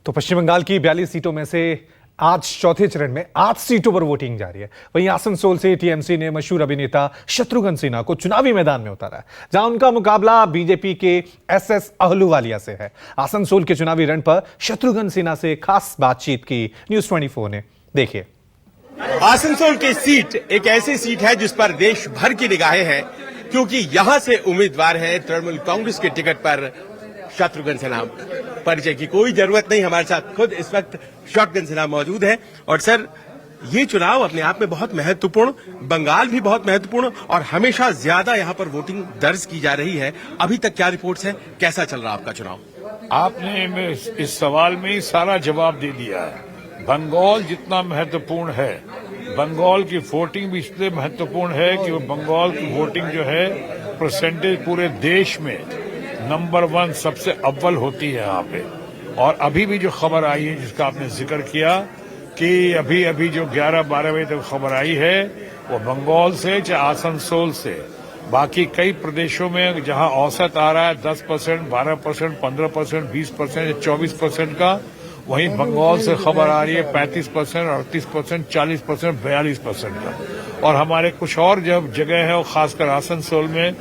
तो पश्चिम बंगाल की 42 सीटों में से आज चौथे चरण में 8 सीटों पर वोटिंग जारी है। वहीं आसनसोल से टीएमसी ने मशहूर अभिनेता शत्रुघ्न सिन्हा को चुनावी मैदान में उतारा है, जहां उनका मुकाबला बीजेपी के एसएस अहलूवालिया से है। आसनसोल के चुनावी रण पर शत्रुघ्न सिन्हा से खास बातचीत की न्यूज 24 ने। देखिए, आसनसोल की सीट एक ऐसी सीट है जिस पर देश भर की निगाहें हैं, क्योंकि यहां से उम्मीदवार है तृणमूल कांग्रेस के टिकट पर शत्रुघ्न सिन्हा। परिचय की कोई जरूरत नहीं, हमारे साथ खुद इस वक्त शत्रुघ्न सिन्हा मौजूद है। और सर, ये चुनाव अपने आप में बहुत महत्वपूर्ण, बंगाल भी बहुत महत्वपूर्ण और हमेशा ज्यादा यहाँ पर वोटिंग दर्ज की जा रही है। अभी तक क्या रिपोर्ट्स हैं, कैसा चल रहा आपका चुनाव? आपने इस सवाल में ही सारा जवाब दे दिया है। बंगाल जितना महत्वपूर्ण है, बंगाल की वोटिंग भी इसलिए महत्वपूर्ण है कि वो बंगाल की वोटिंग जो है परसेंटेज पूरे देश में नंबर 1 सबसे अव्वल होती है यहाँ पे। और अभी भी जो खबर आई है जिसका आपने जिक्र किया कि अभी जो 11-12 बजे तक खबर आई है वो बंगाल से चाहे आसनसोल से, बाकी कई प्रदेशों में जहां औसत आ रहा है 10%, 12%, 15%, 20% या 24% का, वहीं बंगाल से खबर आ रही है 35%, 38%, 40%, 42% का। और हमारे कुछ और जब जगह है, खासकर आसनसोल में,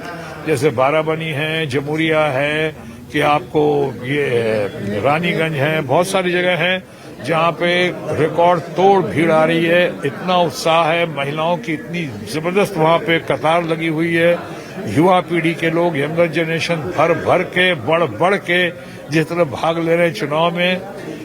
जैसे बाराबनी है, जमुरिया है, कि आपको ये रानीगंज है, बहुत सारी जगह है जहां पे रिकॉर्ड तोड़ भीड़ आ रही है। इतना उत्साह है, महिलाओं की इतनी जबरदस्त वहां पे कतार लगी हुई है। युवा पीढ़ी के लोग, यंगर जनरेशन भर भर के, बढ़ के जिस तरह भाग ले रहे हैं चुनाव में,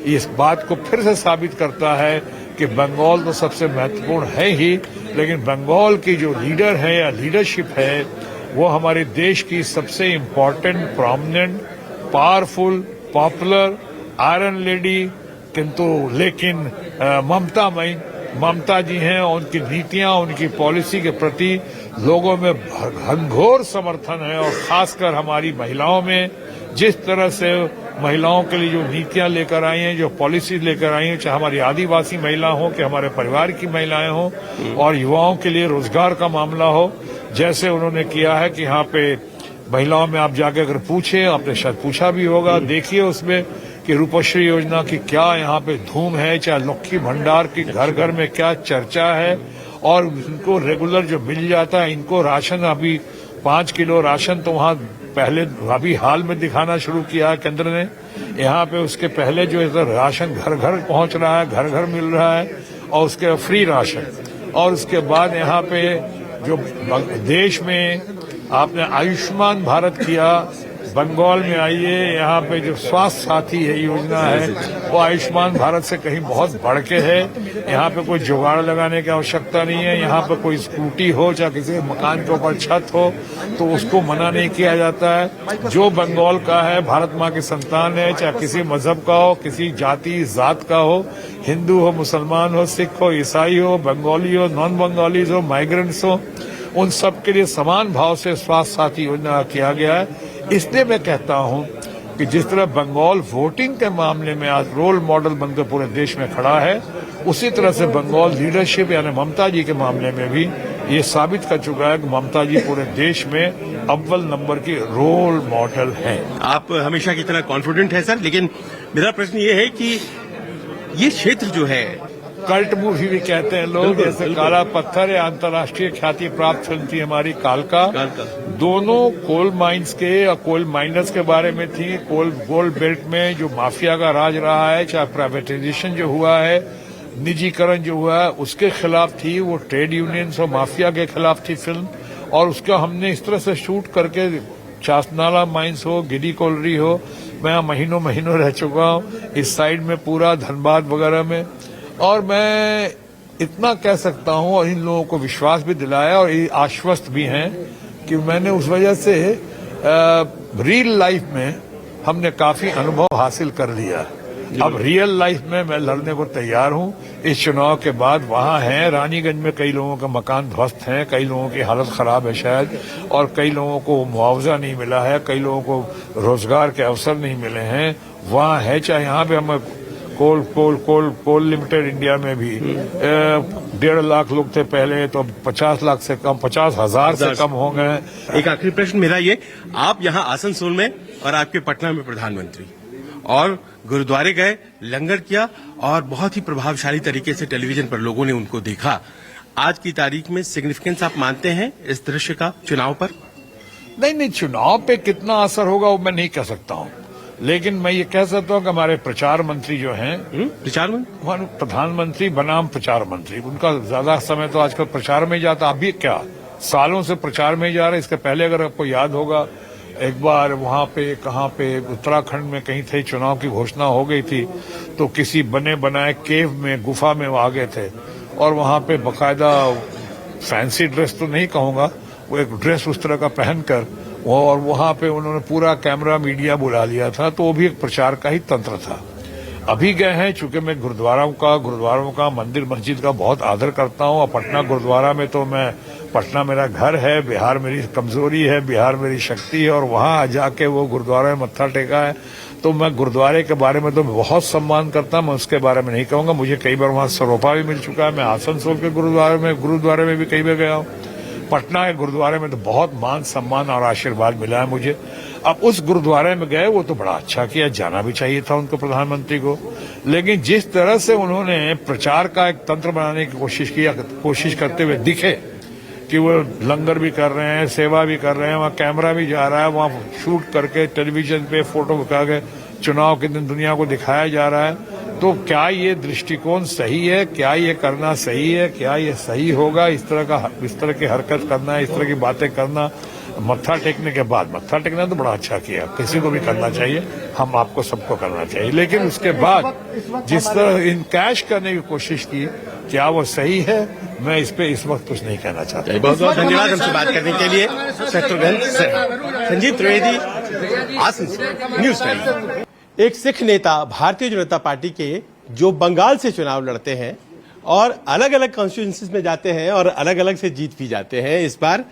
इस बात को फिर से साबित करता है कि बंगाल तो सबसे महत्वपूर्ण है ही, लेकिन बंगाल की जो लीडर है या लीडरशिप है वो हमारे देश की सबसे important, prominent, powerful, popular iron lady, किंतु लेकिन ममता जी हैं। उनकी नीतियां, उनकी पॉलिसी के प्रति लोगों में घनघोर समर्थन है। और खासकर हमारी महिलाओं में जिस तरह से महिलाओं के लिए जो नीतियां लेकर आई हैं, जो पॉलिसी लेकर आई हैं, चाहे हमारी आदिवासी महिला हो कि हमारे परिवार की महिलाएं हो, और युवाओं के लिए रोजगार का मामला हो, जैसे उन्होंने किया है कि यहाँ पे महिलाओं में आप जाके अगर पूछे, आपने शायद पूछा भी होगा, देखिए उसमें कि रूपश्री योजना की क्या यहाँ पे धूम है, चाहे लक्ष्मी भंडार की घर घर में क्या चर्चा है। और इनको रेगुलर जो मिल जाता है, इनको राशन, अभी 5 किलो राशन तो वहाँ पहले अभी हाल में दिखाना शुरू किया है केंद्र ने। यहाँ पे उसके पहले जो इधर राशन घर घर पहुँच रहा है, घर घर मिल रहा है, और उसके फ्री राशन। और उसके बाद यहाँ पे जो देश में आपने आयुष्मान भारत किया, बंगाल में आइए, यहाँ पे जो स्वास्थ्य साथी है योजना है वो आयुष्मान भारत से कहीं बहुत बढ़ के है। यहाँ पे कोई जुगाड़ लगाने की आवश्यकता नहीं है। यहाँ पे कोई स्कूटी हो, चाहे किसी मकान के ऊपर छत हो, तो उसको मना नहीं किया जाता है। जो बंगाल का है, भारत माँ की संतान है, चाहे किसी मजहब का हो, किसी जाति जात का हो, हिंदू हो, मुसलमान हो, सिख हो, ईसाई हो, बंगाली हो, नॉन बंगालीज हो, माइग्रेंट्स हो, उन सब के लिए समान भाव से स्वास्थ्य साथी योजना किया गया है। इसलिए मैं कहता हूं कि जिस तरह बंगाल वोटिंग के मामले में आज रोल मॉडल बनकर पूरे देश में खड़ा है, उसी तरह से बंगाल लीडरशिप यानी ममता जी के मामले में भी ये साबित कर चुका है कि ममता जी पूरे देश में अव्वल नंबर की रोल मॉडल हैं। आप हमेशा की तरह कॉन्फिडेंट है सर, लेकिन मेरा प्रश्न ये है कि ये क्षेत्र जो है, कल्ट मूवी भी कहते हैं लोग, जैसे काला पत्थर है, अंतर्राष्ट्रीय ख्याति प्राप्त फिल्म थी हमारी कालका। दोनों कोल माइंस के और कोल माइनर्स के बारे में थी। गोल्ड बेल्ट में जो माफिया का राज रहा है, चाहे प्राइवेटाइजेशन जो हुआ है, निजीकरण जो हुआ है, उसके खिलाफ थी। वो ट्रेड यूनियंस और माफिया के खिलाफ थी फिल्म। और उसका हमने इस तरह से शूट करके, चासनाला माइंस हो, गिडी कोलरी हो, मैं महीनों रह चुका हूँ इस साइड में, पूरा धनबाद वगैरह में। और मैं इतना कह सकता हूं, और इन लोगों को विश्वास भी दिलाया और ये आश्वस्त भी हैं कि मैंने उस वजह से रियल लाइफ में हमने काफी अनुभव हासिल कर लिया। अब रियल लाइफ में मैं लड़ने को तैयार हूं इस चुनाव के बाद। वहां है रानीगंज में कई लोगों का मकान ध्वस्त है, कई लोगों की हालत खराब है शायद, और कई लोगों को मुआवजा नहीं मिला है, कई लोगों को रोजगार के अवसर नहीं मिले हैं। वहां है, चाहे यहाँ पे हम कोल लिमिटेड इंडिया में भी 1.5 लाख लोग थे पहले, तो 50 लाख से कम, 50,000 से कम हो गए। एक आखिरी प्रश्न मेरा ये, आप यहाँ आसनसोल में और आपके पटना में प्रधानमंत्री, और गुरुद्वारे गए, लंगर किया और बहुत ही प्रभावशाली तरीके से टेलीविजन पर लोगों ने उनको देखा। आज की तारीख में सिग्निफिकेंस आप मानते हैं इस दृश्य का चुनाव पर? नहीं, चुनाव पे कितना असर होगा वो मैं नहीं कह सकता हूँ, लेकिन मैं ये कह सकता हूँ कि हमारे प्रचार मंत्री जो हैं, प्रधानमंत्री बनाम प्रचार मंत्री, उनका ज्यादा समय तो आजकल प्रचार में ही जाता। अभी क्या सालों से प्रचार में ही जा रहे। इसके पहले अगर आपको याद होगा, एक बार वहां पे कहाँ पे उत्तराखंड में कहीं थे, चुनाव की घोषणा हो गई थी, तो किसी बने बनाए केव में, गुफा में वो आ गए थे और वहां पे बकायदा फैंसी ड्रेस तो नहीं कहूंगा, वो एक ड्रेस उस तरह का पहनकर और वहां पे उन्होंने पूरा कैमरा मीडिया बुला लिया था। तो वो भी एक प्रचार का ही तंत्र था। अभी गए हैं, चूंकि मैं गुरुद्वारों का मंदिर मस्जिद का बहुत आदर करता हूं और पटना गुरुद्वारा में तो पटना मेरा घर है, बिहार मेरी कमजोरी है, बिहार मेरी शक्ति है, और वहां जाके वो गुरुद्वारा में मत्था टेका है। तो मैं गुरुद्वारे के बारे में तो बहुत सम्मान करता हूं, मैं उसके बारे में नहीं कहूंगा। मुझे कई बार वहां सरोपा भी मिल चुका है। मैं आसनसोल के गुरुद्वारे में भी कई बार गया हूं। पटना के गुरुद्वारे में तो बहुत मान सम्मान और आशीर्वाद मिला है मुझे। अब उस गुरुद्वारे में गए, वो तो बड़ा अच्छा किया, जाना भी चाहिए था उनको, प्रधानमंत्री को। लेकिन जिस तरह से उन्होंने प्रचार का एक तंत्र बनाने की कोशिश करते हुए दिखे कि वो लंगर भी कर रहे हैं, सेवा भी कर रहे हैं, वहाँ कैमरा भी जा रहा है, वहाँ शूट करके टेलीविजन पे फोटो दिखा के चुनाव के दिन दुनिया को दिखाया जा रहा है, तो क्या ये दृष्टिकोण सही है? क्या ये करना सही है? क्या ये सही होगा? इस तरह की हरकत करना, इस तरह की बातें करना मत्था टेकने के बाद? मत्था टेकना तो बड़ा अच्छा किया, किसी को भी करना चाहिए, हम आपको सबको करना चाहिए, लेकिन उसके बाद जिस तरह इनकैश करने की कोशिश की, क्या वो सही है? मैं इस पे इस वक्त कुछ नहीं कहना चाहता। बहुत बहुत धन्यवाद हमसे बात करने के लिए। शत्रुघ्न से संजीव त्रिवेदी, आसनसोल, न्यूज टाइम। एक सिख नेता भारतीय जनता पार्टी के जो बंगाल से चुनाव लड़ते हैं और अलग अलग कॉन्स्टिट्यूएंसीज में जाते हैं और अलग अलग से जीत भी जाते हैं, इस बार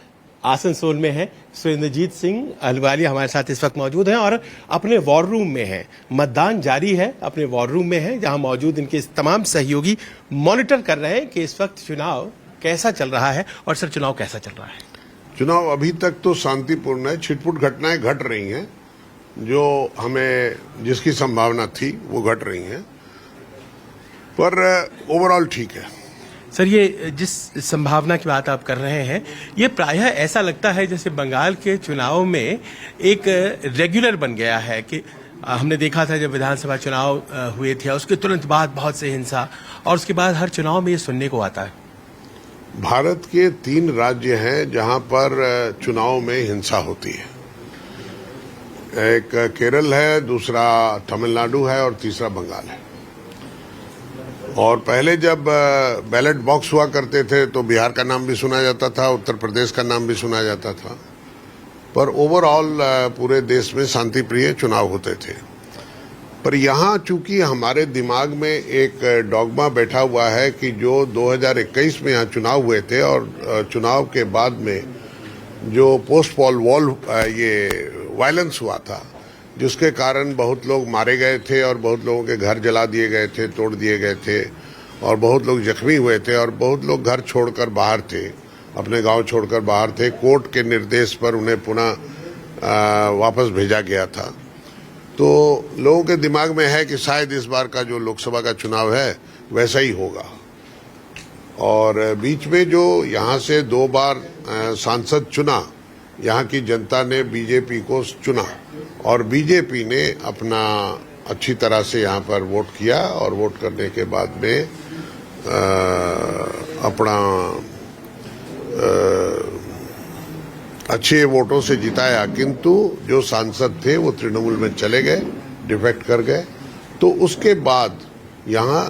आसनसोल में है। सुरेंद्रजीत सिंह अहलुवालिया हमारे साथ इस वक्त मौजूद हैं और अपने वॉर रूम में हैं। मतदान जारी है, अपने वॉर रूम में है, जहां मौजूद इनके तमाम सहयोगी मॉनिटर कर रहे हैं कि इस वक्त चुनाव कैसा चल रहा है। और सर, चुनाव कैसा चल रहा है? चुनाव अभी तक तो शांतिपूर्ण है। छिटपुट घटनाएं घट रही हैं, जो हमें जिसकी संभावना थी वो घट रही हैं, पर ओवरऑल ठीक है। सर, ये जिस संभावना की बात आप कर रहे हैं, ये प्रायः ऐसा लगता है जैसे बंगाल के चुनाव में एक रेगुलर बन गया है कि हमने देखा था जब विधानसभा चुनाव हुए थे, उसके तुरंत बाद बहुत से हिंसा, और उसके बाद हर चुनाव में ये सुनने को आता है। भारत के 3 राज्य हैं जहां पर चुनाव में हिंसा होती है। एक केरल है, दूसरा तमिलनाडु है और तीसरा बंगाल है। और पहले जब बैलेट बॉक्स हुआ करते थे तो बिहार का नाम भी सुना जाता था, उत्तर प्रदेश का नाम भी सुना जाता था, पर ओवरऑल पूरे देश में शांति प्रिय चुनाव होते थे। पर यहाँ चूंकि हमारे दिमाग में एक डॉगमा बैठा हुआ है कि जो 2021 में यहाँ चुनाव हुए थे और चुनाव के बाद में जो पोस्ट पोल वॉल ये वायलेंस हुआ था, जिसके कारण बहुत लोग मारे गए थे और बहुत लोगों के घर जला दिए गए थे, तोड़ दिए गए थे, और बहुत लोग जख्मी हुए थे और बहुत लोग घर छोड़कर बाहर थे, अपने गांव छोड़कर बाहर थे। कोर्ट के निर्देश पर उन्हें पुनः वापस भेजा गया था। तो लोगों के दिमाग में है कि शायद इस बार का जो लोकसभा का चुनाव है वैसा ही होगा। और बीच में जो यहाँ से 2 बार सांसद चुना, यहाँ की जनता ने बीजेपी को चुना और बीजेपी ने अपना अच्छी तरह से यहाँ पर वोट किया और वोट करने के बाद में अपना अच्छे वोटों से जिताया। किंतु जो सांसद थे वो तृणमूल में चले गए, डिफेक्ट कर गए। तो उसके बाद यहाँ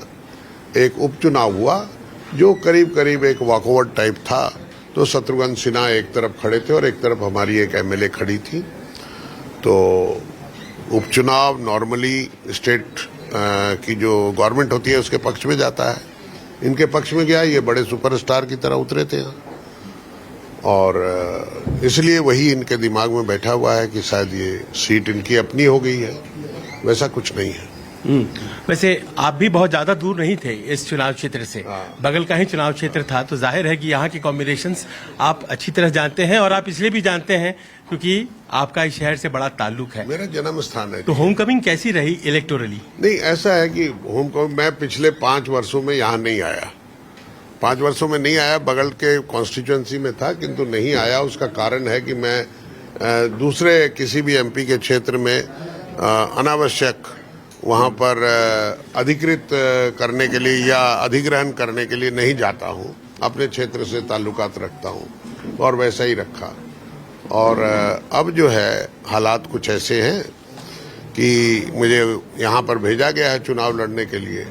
एक उपचुनाव हुआ जो करीब करीब एक वॉकओवर टाइप था। तो शत्रुघ्न सिन्हा एक तरफ खड़े थे और एक तरफ हमारी एक एमएलए खड़ी थी। तो उपचुनाव नॉर्मली स्टेट की जो गवर्नमेंट होती है उसके पक्ष में जाता है, इनके पक्ष में गया। ये बड़े सुपरस्टार की तरह उतरे थे यहाँ, और इसलिए वही इनके दिमाग में बैठा हुआ है कि शायद ये सीट इनकी अपनी हो गई है। वैसा कुछ नहीं है। वैसे आप भी बहुत ज्यादा दूर नहीं थे इस चुनाव क्षेत्र से, बगल का ही चुनाव क्षेत्र था, तो जाहिर है कि यहाँ के कॉम्बिनेशंस आप अच्छी तरह जानते हैं, और आप इसलिए भी जानते हैं क्योंकि आपका इस शहर से बड़ा ताल्लुक है। मेरा जन्म स्थान है। तो होम कमिंग कैसी रही इलेक्टोरली? नहीं, ऐसा है कि होम कमिंग मैं पिछले 5 वर्षों में यहाँ नहीं आया, 5 वर्षों में नहीं आया। बगल के कॉन्स्टिट्यूएंसी में था किंतु नहीं आया। उसका कारण है कि मैं दूसरे किसी भी एमपी के क्षेत्र में अनावश्यक वहां पर अधिकृत करने के लिए या अधिग्रहण करने के लिए नहीं जाता हूं। अपने क्षेत्र से ताल्लुकात रखता हूं और वैसा ही रखा। और अब जो है हालात कुछ ऐसे हैं कि मुझे यहाँ पर भेजा गया है चुनाव लड़ने के लिए,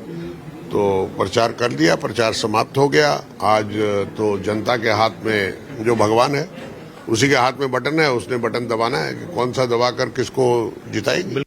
तो प्रचार कर दिया, प्रचार समाप्त हो गया। आज तो जनता के हाथ में जो भगवान है उसी के हाथ में बटन है, उसने बटन दबाना है कि कौन सा दबाकर किसको जिताएगी।